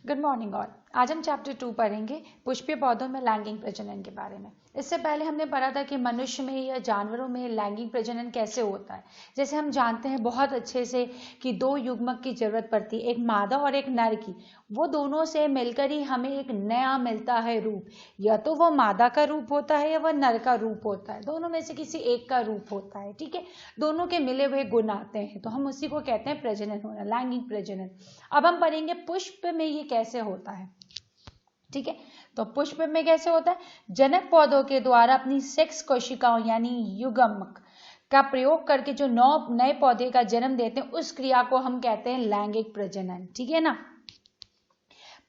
Good morning all. आज हम chapter 2 पढ़ेंगे पुष्पीय पौधों में लैंगिक प्रजनन के बारे में। इससे पहले हमने पढ़ा था कि मनुष्य में या जानवरों में लैंगिक प्रजनन कैसे होता है। जैसे हम जानते हैं बहुत अच्छे से कि दो युग्मक की जरूरत पड़ती है, एक मादा और एक नर की। वो दोनों से मिलकर ही हमें एक नया मिलता है रूप। या तो वो मादा का रूप होता है या वह नर का रूप होता है, दोनों में से किसी एक का रूप होता है। ठीक है, दोनों के मिले हुए गुण आते हैं, तो हम उसी को कहते हैं प्रजनन होना, लैंगिक प्रजनन। अब हम पढ़ेंगे पुष्प में ये कैसे होता है। ठीक है, तो पुष्प में कैसे होता है? जनक पौधों के द्वारा अपनी सेक्स कोशिकाओं यानी युग्मक का प्रयोग करके जो नए पौधे का जन्म देते हैं, उस क्रिया को हम कहते हैं लैंगिक प्रजनन। ठीक है ना।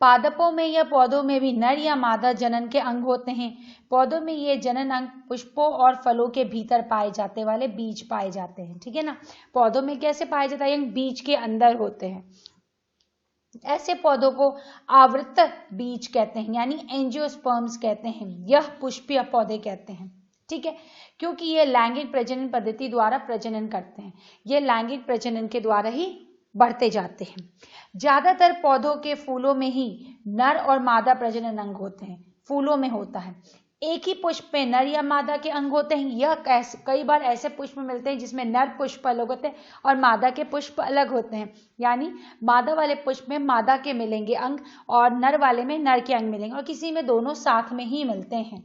पादपों में या पौधों में भी नर या मादा जनन के अंग होते हैं। पौधों में ये जनन अंग पुष्पों और फलों के भीतर पाए जाते वाले बीज पाए जाते हैं। ठीक है ना, पौधों में कैसे पाए जाता है? बीज के अंदर होते हैं। ऐसे पौधों को आवृत बीज कहते हैं यानी एंजियोस्पर्म्स कहते हैं। यह पुष्पीय पौधे कहते हैं। ठीक है, क्योंकि ये लैंगिक प्रजनन पद्धति द्वारा प्रजनन करते हैं। ये लैंगिक प्रजनन के द्वारा ही बढ़ते जाते हैं। ज्यादातर पौधों के फूलों में ही नर और मादा प्रजनन अंग होते हैं। फूलों में होता है। एक ही पुष्प में नर या मादा के अंग होते हैं। यह कई बार ऐसे पुष्प मिलते हैं जिसमें नर पुष्प अलग होते हैं और मादा के पुष्प अलग होते हैं। यानी मादा वाले पुष्प में मादा के मिलेंगे अंग और नर वाले में नर के अंग मिलेंगे, और किसी में दोनों साथ में ही मिलते हैं।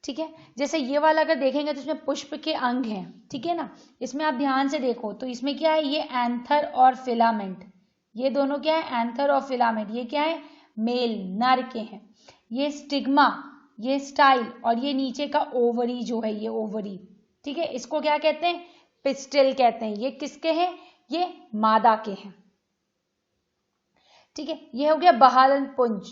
ठीक है, जैसे ये वाला अगर देखेंगे तो इसमें पुष्प के अंग हैं। ठीक है ना, इसमें आप ध्यान से देखो तो इसमें क्या है? ये एंथर और फिलामेंट। ये दोनों क्या है? एंथर और फिलामेंट। ये क्या है? मेल, नर के हैं। ये स्टिग्मा, ये स्टाइल, और ये नीचे का ओवरी जो है, ये ओवरी। ठीक है, इसको क्या कहते हैं? पिस्टिल कहते हैं। ये किसके हैं? ये मादा के हैं। ठीक है, ये हो गया बहालन पुंज।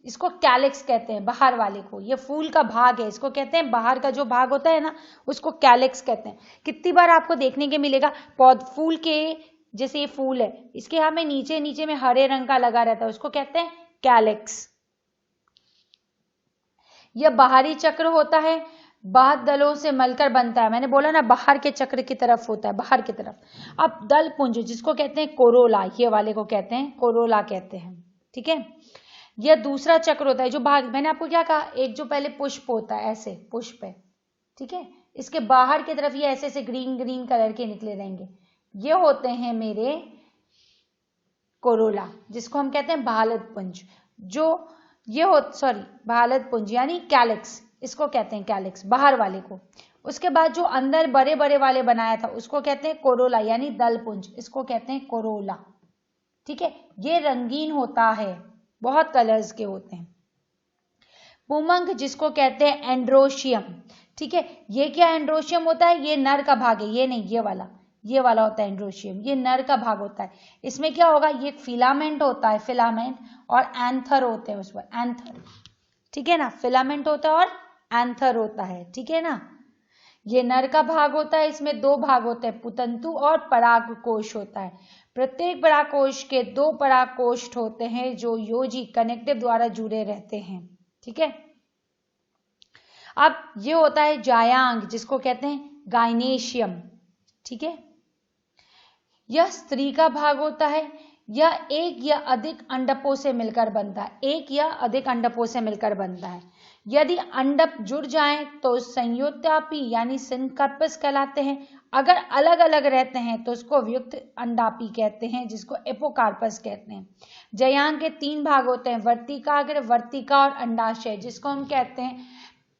इसको कैलिक्स कहते हैं, बाहर वाले को। ये फूल का भाग है, इसको कहते हैं बाहर का जो भाग होता है ना, उसको कैलिक्स कहते हैं। कितनी बार आपको देखने के मिलेगा फूल के, जैसे ये फूल है, इसके यहाँ में नीचे में हरे रंग का लगा रहता है, उसको कहते हैं कैलिक्स। यह बाहरी चक्र होता है, बाह्य दलों से मलकर बनता है। मैंने बोला ना, बाहर के चक्र की तरफ होता है, बाहर की तरफ। अब दल पुंज जिसको कहते हैं कोरोला, ये वाले को कहते हैं कोरोला कहते हैं। ठीक है, यह दूसरा चक्र होता है जो भाग, मैंने आपको क्या कहा, एक जो पहले पुष्प होता है, ऐसे पुष्प है। ठीक है, इसके बाहर की तरफ ये ऐसे ऐसे ग्रीन कलर के निकले रहेंगे, ये होते हैं मेरे कोरोला, जिसको हम कहते हैं बालद पुंज। जो ये बालद पुंज यानी कैलिक्स, इसको कहते हैं कैलिक्स, बाहर वाले को। उसके बाद जो अंदर बड़े बड़े वाले बनाया था उसको कहते हैं कोरोला यानी दल पुंज, इसको कहते हैं कोरोला। ठीक है, ये रंगीन होता है, बहुत कलर्स के होते हैं। पुमंग जिसको कहते हैं एंड्रोशियम। ठीक है, ये क्या एंड्रोशियम होता है? ये नर का भाग है, ये नहीं, ये वाला होता है एंड्रोशियम, ये नर का भाग होता है। इसमें क्या होगा? ये फिलामेंट होता है, फिलामेंट, और एंथर होते हैं उस पर, एंथर। ठीक है ना, फिलामेंट होता है और एंथर होता है। ठीक है ना, ये नर का भाग होता है। इसमें दो भाग होते हैं, पुतंतु और परागकोश होता है। प्रत्येक परागकोश के 2 परागकोष्ठ होते हैं जो योजी कनेक्टिव द्वारा जुड़े रहते हैं। ठीक है, अब ये होता है जायांग जिसको कहते हैं गाइनेशियम। ठीक है, यह स्त्री का भाग होता है। यह एक या अधिक अंडकों से मिलकर बनता है, एक या अधिक अंडकों से मिलकर बनता है। यदि अंडक जुड़ जाएं तो संयोत्यापी यानी सिनकर्पस कहलाते हैं। अगर अलग अलग रहते हैं तो उसको व्युक्त अंडापी कहते हैं, जिसको एपोकार्पस कहते हैं। जयांग के 3 भाग होते हैं, वर्तिकाग्र, वर्तिका और अंडाशय, जिसको हम कहते हैं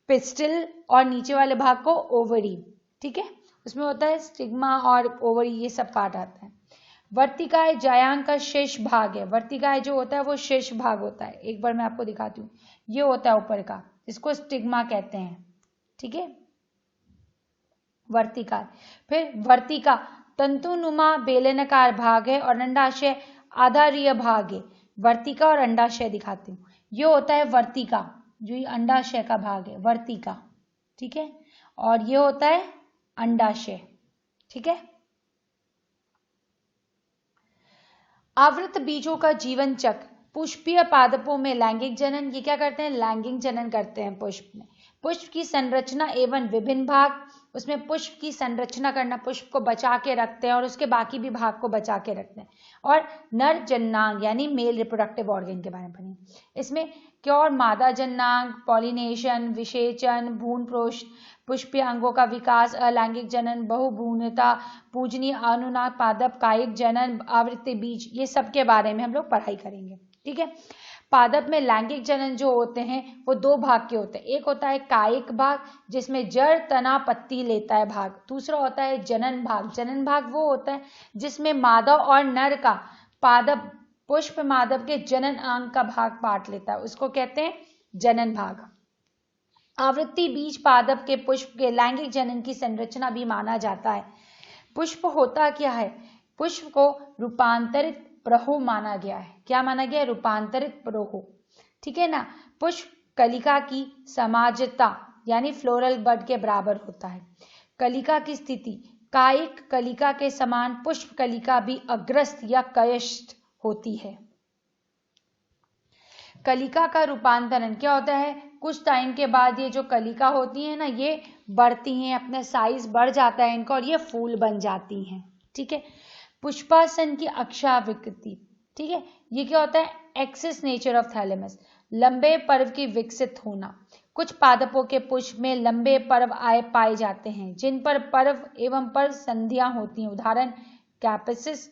पिस्टिल, और नीचे वाले भाग को ओवरी। ठीक है, उसमें होता है स्टिग्मा और ओवरी, ये सब पार्ट आता है। वर्तिकाय जायांग का शेष भाग है। वर्तिकाय जो होता है वो शेष भाग होता है। एक बार मैं आपको दिखाती हूँ, ये होता है ऊपर का, इसको स्टिग्मा कहते हैं। ठीक है, वर्तिका। फिर वर्तिका तंतुनुमा बेलनाकार भाग है और अंडाशय आधारीय भाग है। वर्तिका और अंडाशय दिखाती हूँ, ये होता है वर्तिका, जो ये अंडाशय का भाग है, वर्तिका। ठीक है, और ये होता है अंडाशय। ठीक है, आवृत बीजों का जीवन चक्र। पुष्पीय पादपों में लैंगिक जनन, ये क्या करते हैं? लैंगिक जनन करते हैं पुष्प में। पुष्प की संरचना एवं विभिन्न भाग, उसमें पुष्प की संरचना करना, पुष्प को बचा के रखते हैं और उसके बाकी भी भाग को बचा के रखते हैं। और नर जननांग यानी मेल रिप्रोडक्टिव ऑर्गन के बारे में पढ़ेंगे। इसमें क्या और मादा जननांग, पॉलिनेशन, विषेचन, भ्रूण पुष्पीय अंगों का विकास, अलैंगिक जनन, बहुभ्रूणता, पूजनीय अनुनाद, पादप, कायिक जनन, आवृत्ति बीज, ये सब के बारे में हम लोग पढ़ाई करेंगे। ठीक है। पादप में लैंगिक जनन जो होते हैं वो दो भाग के होते हैं। एक होता है कायिक भाग जिसमें जड़, तना, पत्ती लेता है भाग। दूसरा होता है जनन भाग। जनन भाग वो होता है जिसमें मादा और नर का पादप पुष्प मादप के जनन अंग का भाग पाट लेता है, उसको कहते हैं जनन भाग। आवृत्ति बीज पादप के पुष्प के लैंगिक जनन की संरचना भी माना जाता है। पुष्प होता क्या है? पुष्प को रूपांतरित प्रहो माना गया है। क्या माना गया है? रूपांतरित प्रहो। ठीक है ना। पुष्प कलिका की समाजता यानी फ्लोरल बड के बराबर होता है। कलिका की स्थिति कायिक कलिका के समान पुष्प कलिका भी अग्रस्त या कयस्थ होती है। कलिका का रूपांतरण क्या होता है? कुछ टाइम के बाद ये जो कलिका होती है ना, ये बढ़ती हैं, अपना साइज बढ़ जाता है इनका और ये फूल बन जाती हैं। ठीक है। पुष्पासन की अक्षाविकृति। ठीक है। ये क्या होता है? एक्सिस नेचर ऑफ थैलेमस, लंबे पर्व की विकसित होना। कुछ पादपों के पुष्प में लंबे पर्व आए पाए जाते हैं जिन पर पर्व एवं पर्व संधियां होती हैं। उदाहरण कैपेसिस,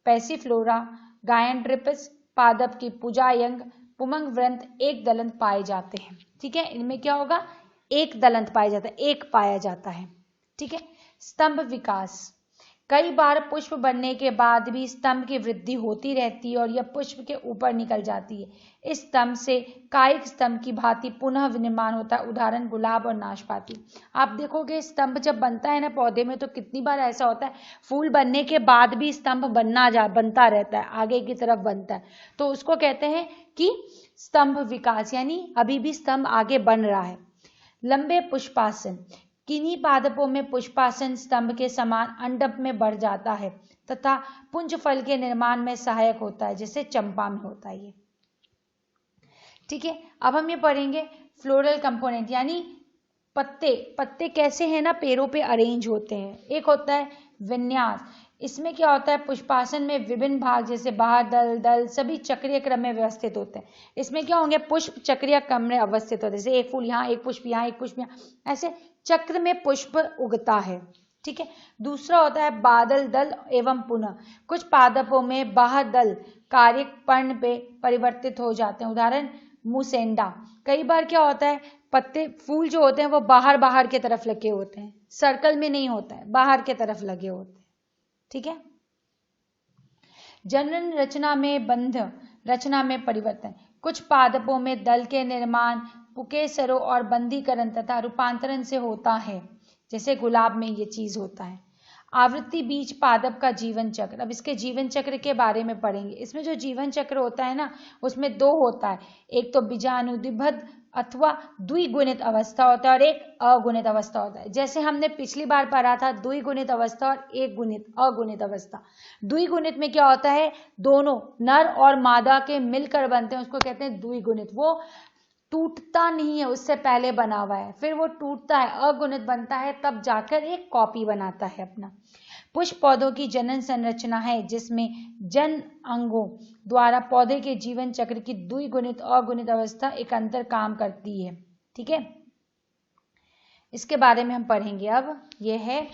पैसिफ्लोरा, गायनड्रिपिस। पादप की पूजायंग, पुमंग व्रंत एक दलंत पाए जाते हैं। ठीक है। इनमें क्या होगा? एक दलंत पाया जाता है, एक पाया जाता है। ठीक है। स्तंभ विकास। कई बार पुष्प बनने के बाद भी स्तंभ की वृद्धि होती रहती है और यह पुष्प के ऊपर निकल जाती है। इस स्तंभ से कायिक स्तंभ की भांति पुनः विनिर्माण होता है। उदाहरण गुलाब और नाशपाती। आप देखोगे स्तंभ जब बनता है ना पौधे में, तो कितनी बार ऐसा होता है फूल बनने के बाद भी स्तंभ बनता रहता है, आगे की तरफ बनता है, तो उसको कहते हैं कि स्तंभ विकास, यानी अभी भी स्तंभ आगे बन रहा है। लंबे पुष्पासन। किन्हीं पादपों में पुष्पासन स्तंभ के समान अंडप में बढ़ जाता है तथा पुंज फल के निर्माण में सहायक होता है, जैसे चंपा में होता है ये। ठीक है। अब हम ये पढ़ेंगे फ्लोरल कंपोनेंट, यानी पत्ते कैसे हैं ना, पेड़ों पे अरेंज होते हैं। एक होता है विन्यास। इसमें क्या होता है? पुष्पासन में विभिन्न भाग जैसे बाहर दल सभी चक्रीय क्रम में व्यवस्थित होते हैं। इसमें क्या होंगे? पुष्प चक्रीय क्रम में अवस्थित होते हैं, जैसे एक फूल यहाँ, एक पुष्प यहाँ, एक पुष्प यहाँ, ऐसे चक्र में पुष्प उगता है। ठीक है। दूसरा होता है बादल दल एवं पुनः। कुछ पादपों में बाह्य दल कारिक पर्ण पे परिवर्तित हो जाते हैं। उदाहरण मुसेंडा। कई बार क्या होता है? पत्ते फूल जो होते हैं वो बाहर की तरफ लगे होते हैं, सर्कल में नहीं होता है, बाहर की तरफ लगे होते हैं। ठीक है। जनन रचना में बंध रचना में परिवर्तन। कुछ पादपों में दल के निर्माण पुकेसरों और बंधीकरण तथा रूपांतरण से होता है, जैसे गुलाब में ये चीज होता है। आवृत्ति बीज पादप का जीवन चक्र। अब इसके जीवन चक्र के बारे में पढ़ेंगे। इसमें जो जीवन चक्र होता है ना, उसमें दो होता है, एक तो बीजाणुदिबद्ध अथवा द्विगुणित अवस्था होता है और एक अगुणित अवस्था होता है। जैसे हमने पिछली बार पढ़ा था द्विगुणित अवस्था और एक गुणित अगुणित अवस्था। द्विगुणित में क्या होता है? दोनों नर और मादा के मिलकर बनते हैं, उसको कहते हैं द्विगुणित। वो टूटता नहीं है, उससे पहले बना हुआ है, फिर वो टूटता है, अगुणित बनता है, तब जाकर एक कॉपी बनाता है अपना। पुष्प पौधों की जनन संरचना है जिसमें जन अंगों द्वारा पौधे के जीवन चक्र की द्विगुणित अगुणित अवस्था एक अंतर काम करती है। ठीक है। इसके बारे में हम पढ़ेंगे। अब ये है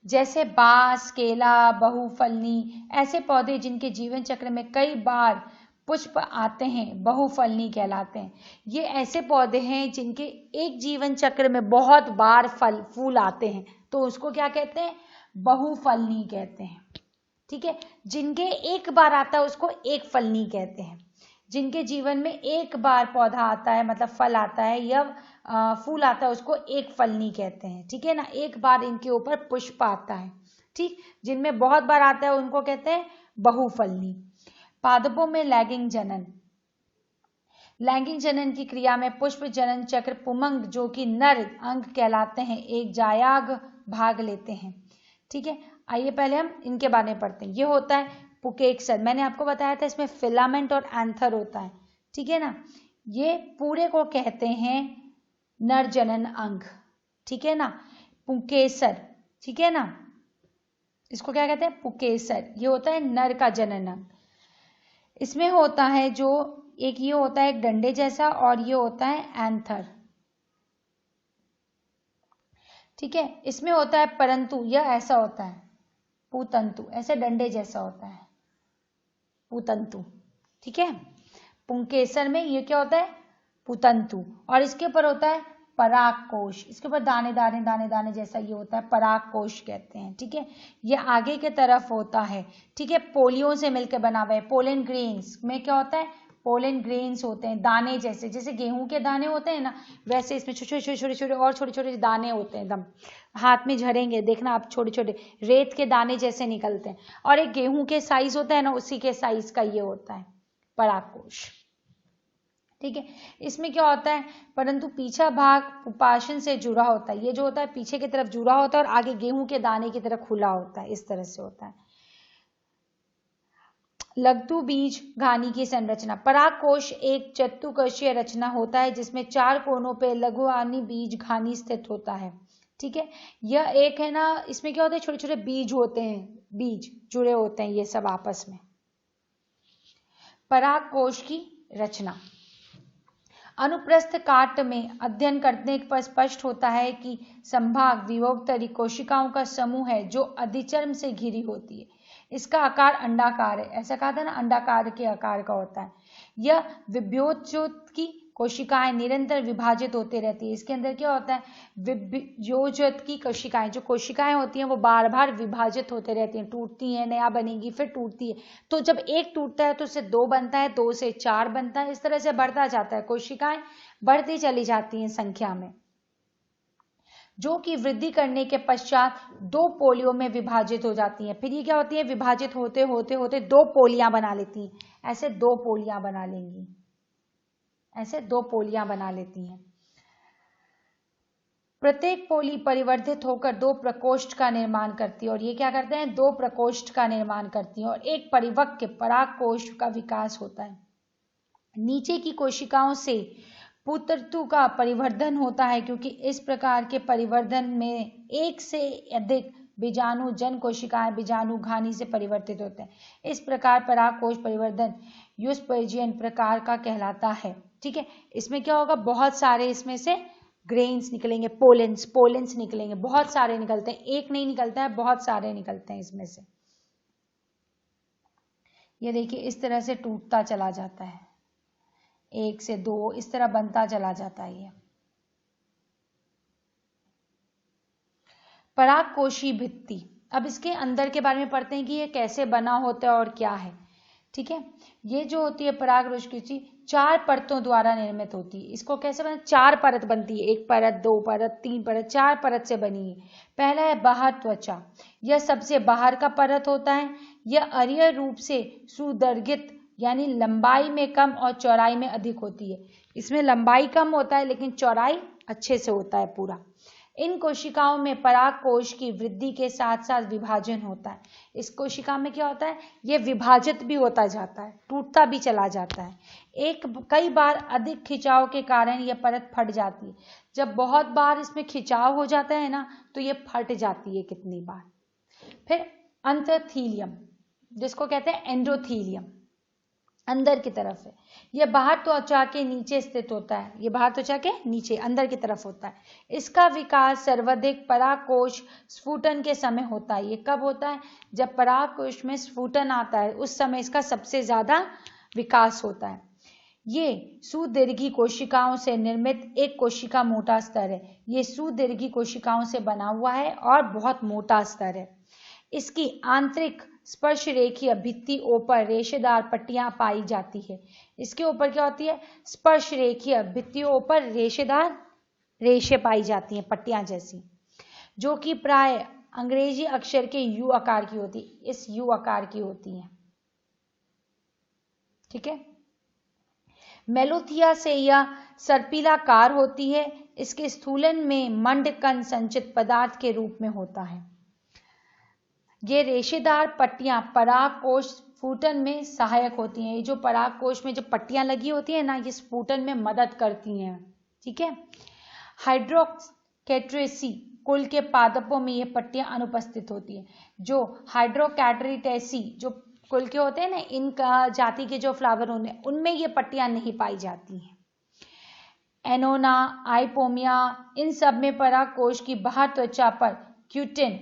जैसे बांस, केला, बहुफलनी, ऐसे पौधे जिनके जीवन चक्र में कई बार पुष्प आते हैं बहुफलनी कहलाते हैं। ये ऐसे पौधे हैं जिनके एक जीवन चक्र में बहुत बार फूल आते हैं, तो उसको क्या कहते हैं? बहुफलनी कहते हैं। ठीक है। जिनके एक बार आता है उसको एक फलनी कहते हैं। जिनके जीवन में एक बार पौधा आता है, मतलब फल आता है या फूल आता है, उसको एक फलनी कहते हैं। ठीक है ना। एक बार इनके ऊपर पुष्प आता है। ठीक। जिनमें बहुत बार आता है उनको कहते हैं बहुफलनी। पादपों में लैंगिक जनन। लैंगिक जनन की क्रिया में पुष्प जनन चक्र पुमंग, जो कि नर अंग कहलाते हैं, एक जायाग भाग लेते हैं। ठीक है। आइए पहले हम इनके बारे में पढ़ते हैं। ये होता है पुकेक्सर। मैंने आपको बताया था इसमें फिलामेंट और एंथर होता है। ठीक है ना। ये पूरे को कहते हैं नर जनन अंग। ठीक है ना। पुंकेसर, ठीक है ना, इसको क्या कहते हैं, पुंकेसर। ये होता है नर का जननांग। इसमें होता है जो एक ये होता है एक डंडे जैसा और ये होता है एंथर, ठीक है। इसमें होता है परंतु, यह ऐसा होता है पुतंतु, ऐसे डंडे जैसा होता है पुतंतु, ठीक है। पुंकेसर में ये क्या होता है, पुतंतु। और इसके ऊपर होता है परागकोश, इसके ऊपर दाने दाने दाने दाने जैसा ये होता है, परागकोश कहते हैं, ठीक है। ये आगे के तरफ होता है, ठीक है, पोलियों से मिलकर बना हुआ है। पोलन ग्रेन्स में क्या होता है, पोलन ग्रेन्स होते हैं दाने जैसे, जैसे गेहूं के दाने होते हैं ना, वैसे इसमें छोटे छोटे छोटे छोटे और छोटे छोटे दाने होते हैं, एकदम हाथ में झरेंगे, देखना आप, छोटे छोटे रेत के दाने जैसे निकलते हैं। और एक गेहूं के साइज होता है ना, उसी के साइज का ये होता है परागकोश, ठीक है। इसमें क्या होता है, परंतु पीछा भाग उपाशन से जुड़ा होता है। ये जो होता है पीछे की तरफ जुड़ा होता है और आगे गेहूं के दाने की तरफ खुला होता है, इस तरह से होता है। लघु बीज घानी की संरचना। परागकोश एक चतुकोशीय रचना होता है जिसमें 4 कोनों पे लघुआनी बीज घानी स्थित होता है, ठीक है। यह एक है ना, इसमें क्या होता है, छोटे छोटे बीज होते हैं, बीज जुड़े होते हैं ये सब आपस में। परागकोश की रचना। अनुप्रस्थ काट में अध्ययन करने पर स्पष्ट होता है कि संभाग विभवोत्तरी कोशिकाओं का समूह है जो अधिचर्म से घिरी होती है। इसका आकार अंडाकार है, ऐसा कहा था ना, अंडाकार के आकार का होता है। यह विभ्योजोत की कोशिकाएं निरंतर विभाजित होते रहती है। इसके अंदर क्या होता है, विभ्योजोत की कोशिकाएं, जो कोशिकाएं होती हैं वो बार बार विभाजित होते रहती हैं, टूटती हैं, नया बनेगी, फिर टूटती है। तो जब एक टूटता है तो उससे 2 बनता है, 2 से 4 बनता है, इस तरह से बढ़ता जाता है, कोशिकाएं बढ़ती चली जाती हैं संख्या में, जो कि वृद्धि करने के पश्चात 2 पोलियों में विभाजित हो जाती हैं। फिर ये क्या होती है, विभाजित होते होते होते 2 पोलियां बना लेती हैं, ऐसे 2 पोलियां बना लेंगी, ऐसे 2 पोलियां बना लेती हैं। प्रत्येक पोली परिवर्धित होकर 2 प्रकोष्ठ का निर्माण करती है, और ये क्या करते हैं, 2 प्रकोष्ठ का निर्माण करती है, और एक परिपक्व परागकोश का विकास होता है। नीचे की कोशिकाओं से पुतंतु का परिवर्धन होता है, क्योंकि इस प्रकार के परिवर्धन में एक से अधिक बीजाणु जन कोशिकाएं बीजाणु घानी से परिवर्तित होते हैं। इस प्रकार परागकोश परिवर्धन यूस्पर्जियन प्रकार का कहलाता है, ठीक है। इसमें क्या होगा, बहुत सारे इसमें से ग्रेन्स निकलेंगे, पोलेंस निकलेंगे, बहुत सारे निकलते हैं, एक नहीं निकलता है, बहुत सारे निकलते हैं इसमें से। ये देखिए इस तरह से टूटता चला जाता है, 1 से 2 इस तरह बनता चला जाता है। ये परागकोशी भित्ति। अब इसके अंदर के बारे में पढ़ते हैं कि ये कैसे बना होता है और क्या है, ठीक है। ये जो होती है परागकोशी 4 परतों द्वारा निर्मित होती है। इसको कैसे बना, 4 परत बनती है, 1 परत, 2 परत, 3 परत, 4 परत से बनी है। पहला है बाहर त्वचा, यह सबसे बाहर का परत होता है। यह अरीय रूप से सुदर्गित, यानी लंबाई में कम और चौड़ाई में अधिक होती है। इसमें लंबाई कम होता है लेकिन चौड़ाई अच्छे से होता है पूरा। इन कोशिकाओं में परागकोश की वृद्धि के साथ साथ विभाजन होता है। इस कोशिका में क्या होता है, ये विभाजित भी होता जाता है, टूटता भी चला जाता है। कई बार अधिक खिंचाव के कारण यह परत फट जाती है। जब बहुत बार इसमें खिंचाव हो जाता है ना, तो ये फट जाती है कितनी बार। फिर अंतरथीलियम, जिसको कहते हैं एंडोथीलियम, अंदर की तरफ है। यह बाहर त्वचा के नीचे स्थित होता है, यह बाहर त्वचा के नीचे अंदर की तरफ होता है। इसका विकास सर्वाधिक परागकोश स्फुटन के समय होता है। ये कब होता है, जब परागकोश में स्फुटन आता है, उस समय इसका सबसे ज्यादा विकास होता है। ये सुदीर्घी कोशिकाओं से निर्मित एक कोशिका मोटा स्तर है। ये सुदीर्घी कोशिकाओं से बना हुआ है और बहुत मोटा स्तर है। इसकी आंतरिक स्पर्श रेखीय भित्ति ऊपर रेशेदार पट्टियां पाई जाती है। इसके ऊपर क्या होती है, स्पर्श रेखीय भित्तियों पर रेशेदार रेशे पाई जाती हैं, पट्टियां जैसी, जो कि प्राय अंग्रेजी अक्षर के यू आकार की होती है, इस यू आकार की होती हैं, ठीक है। मेलोथिया से यह सर्पिलाकार होती है। इसके स्थूलन में मंडकण संचित पदार्थ के रूप में होता है। ये रेशेदार पट्टियां परागकोश स्फुटन में सहायक होती हैं। ये जो परागकोश में जो पट्टियां लगी होती है ना, ये स्फुटन में मदद करती हैं, ठीक है। हाइड्रोक्सेट्रेसी कुल के पादपों में ये पट्टियां अनुपस्थित होती हैं। जो हाइड्रोकैटरिटेसी जो कुल के होते हैं ना, इनका जाति के जो फ्लावर होते हैं उनमें ये पट्टियां नहीं पाई जाती हैं। एनोना, आइपोमिया, इन सब में परागकोश की बाहर त्वचा पर क्यूटिन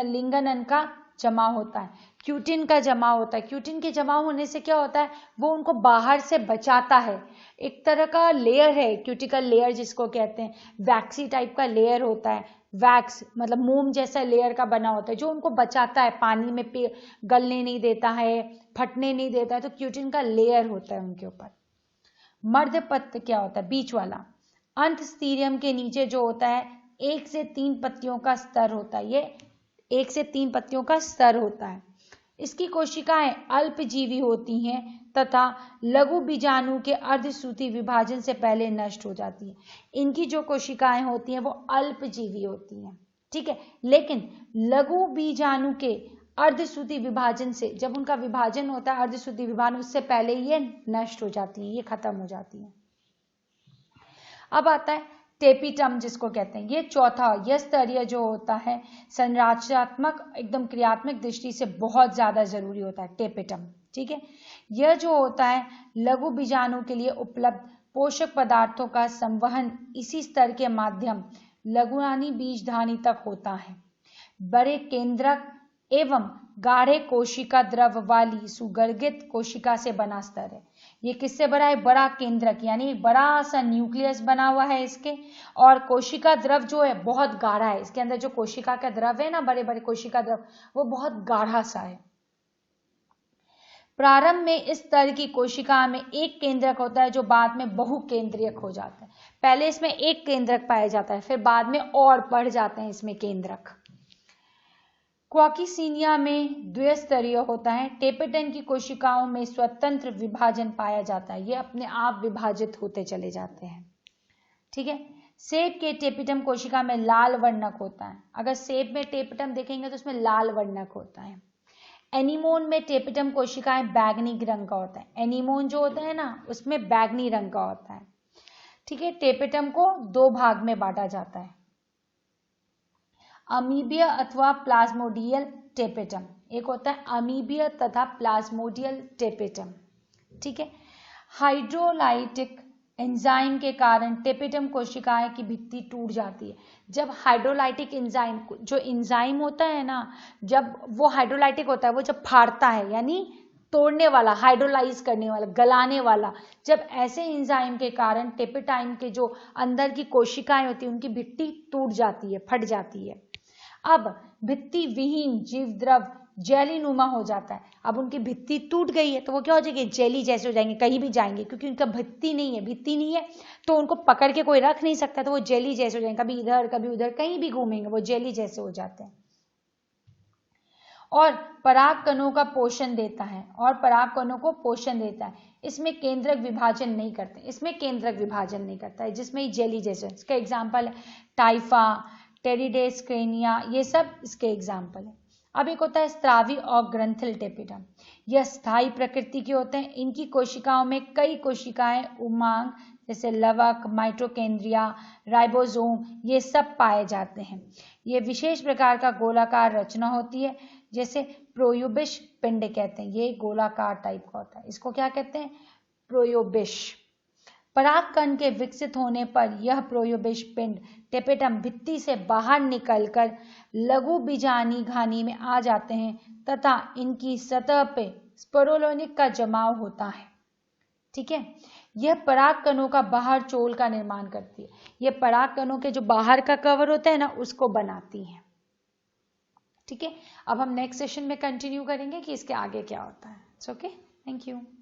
लिंगनन का जमा होता है। क्यूटिन का जमा होता है। क्यूटिन के जमा होने से क्या होता है, वो उनको बाहर से बचाता है। एक तरह का लेयर है क्यूटिकल लेयर जिसको कहते हैं, वैक्सी टाइप का लेयर होता है। वैक्स मतलब मोम जैसा लेयर का बना होता है जो उनको बचाता है, पानी में गलने नहीं देता है, फटने नहीं देता है। तो क्यूटिन का लेयर होता है उनके ऊपर। मध्यपत्र क्या होता है, बीच वाला। अंतस्थिरियम के नीचे जो होता है 1 से 3 पत्तियों का स्तर होता है। ये 1 से 3 पत्तियों का स्तर होता है। इसकी कोशिकाएं अल्पजीवी होती हैं तथा लघु बीजाणु के अर्धसूत्री विभाजन से पहले नष्ट हो जाती हैं। इनकी जो कोशिकाएं होती हैं वो अल्पजीवी होती हैं, ठीक है। लेकिन लघु बीजाणु के अर्धसूत्री विभाजन से, जब उनका विभाजन होता है अर्धसूत्री विभाजन, उससे पहले ये नष्ट हो जाती है, ये खत्म हो जाती है। अब आता है टेपिटम जिसको कहते हैं। ये चौथा यह स्तरीय जो होता है संरचनात्मक एकदम क्रियात्मक दृष्टि से बहुत ज्यादा जरूरी होता है टेपिटम, ठीक है। यह जो होता है लघु बीजाणु के लिए उपलब्ध पोषक पदार्थों का संवहन इसी स्तर के माध्यम लघुनानी बीजधानी तक होता है। बड़े केंद्रक एवं गाढ़े कोशिका द्रव वाली सुगर्गित कोशिका से बना स्तर है। ये किससे बना है, बड़ा केंद्रक, यानी बड़ा सा न्यूक्लियस बना हुआ है इसके, और कोशिका द्रव जो है बहुत गाढ़ा है। इसके अंदर जो कोशिका का द्रव है ना, बड़े बड़े कोशिका द्रव, वो बहुत गाढ़ा सा है। प्रारंभ में इस स्तर की कोशिका में एक केंद्रक होता है जो बाद में बहुकेंद्रक हो जाता है। पहले इसमें एक केंद्रक पाया जाता है, फिर बाद में और बढ़ जाते हैं इसमें केंद्रक। क्वाकिसिनिया में द्विस्तरीय होता है। टेपिटन की कोशिकाओं में स्वतंत्र विभाजन पाया जाता है, ये अपने आप विभाजित होते चले जाते हैं, ठीक है। सेब के टेपिटम कोशिका में लाल वर्णक होता है। अगर सेब में टेपिटम देखेंगे तो उसमें लाल वर्णक होता है। एनीमोन में टेपिटम कोशिकाएं बैगनी रंग का होता है। एनीमोन जो होता है ना, उसमें बैगनी रंग का होता है, ठीक है। टेपिटम को 2 भाग में बांटा जाता है, अमीबिय अथवा प्लाज्मोडियल टेपिटम। एक होता है अमीबिय तथा प्लाज्मोडियल टेपिटम, ठीक है। हाइड्रोलाइटिक एंजाइम के कारण टेपिटम कोशिकाएं की भित्ति टूट जाती है। जब हाइड्रोलाइटिक एंजाइम, जो एंजाइम होता है ना, जब वो हाइड्रोलाइटिक होता है, वो जब फाड़ता है, यानी तोड़ने वाला, हाइड्रोलाइज करने वाला, गलाने वाला, जब ऐसे एंजाइम के कारण टेपिटाइम के जो अंदर की कोशिकाएं होती है उनकी भित्ति टूट जाती है, फट जाती है। अब भित्ति विहीन जीव द्रव जेली नुमा हो जाता है। अब उनकी भित्ति टूट गई है तो वो क्या हो जाएगी, जेली जैसे हो जाएंगे, कहीं भी जाएंगे, क्योंकि उनका भित्ति नहीं है तो उनको पकड़ के कोई रख नहीं सकता, तो वो जेली जैसे हो जाएंगे, कभी इधर कभी उधर, कहीं भी घूमेंगे वो जेली जैसे हो जाते हैं। और पराग कणों का पोषण देता है, और पराग कणों को पोषण देता है। इसमें केंद्रक विभाजन नहीं करते, इसमें केंद्रक विभाजन नहीं करता है, जिसमें जेली जैसे। इसका एग्जाम्पल है टाइफा, टेरिडेस्क्रेनिया, ये सब इसके एग्जाम्पल है। अब एक होता है स्त्रावी और ग्रंथिल टेपिटम। यह स्थायी प्रकृति के होते हैं। इनकी कोशिकाओं में कई कोशिकाएं उमांग जैसे लवक, माइटोकेंड्रिया, राइबोसोम, ये सब पाए जाते हैं। ये विशेष प्रकार का गोलाकार रचना होती है, जैसे प्रोयूबिश पिंड कहते हैं। ये गोलाकार टाइप का होता है, इसको क्या कहते हैं, प्रोयूबिश। परागकण के विकसित होने पर यह प्रोयूबिश पिंड टेपिटम भित्ति से बाहर निकलकर लघु बीजानी घानी में आ जाते हैं तथा इनकी सतह पे स्पोरोलोनिक का जमाव होता है, ठीक है। यह परागकणों का बाहर चोल का निर्माण करती है। यह परागकणों के जो बाहर का कवर होता है ना, उसको बनाती है, ठीक है। अब हम नेक्स्ट सेशन में कंटिन्यू करेंगे कि इसके आगे क्या होता है। Okay, thank you.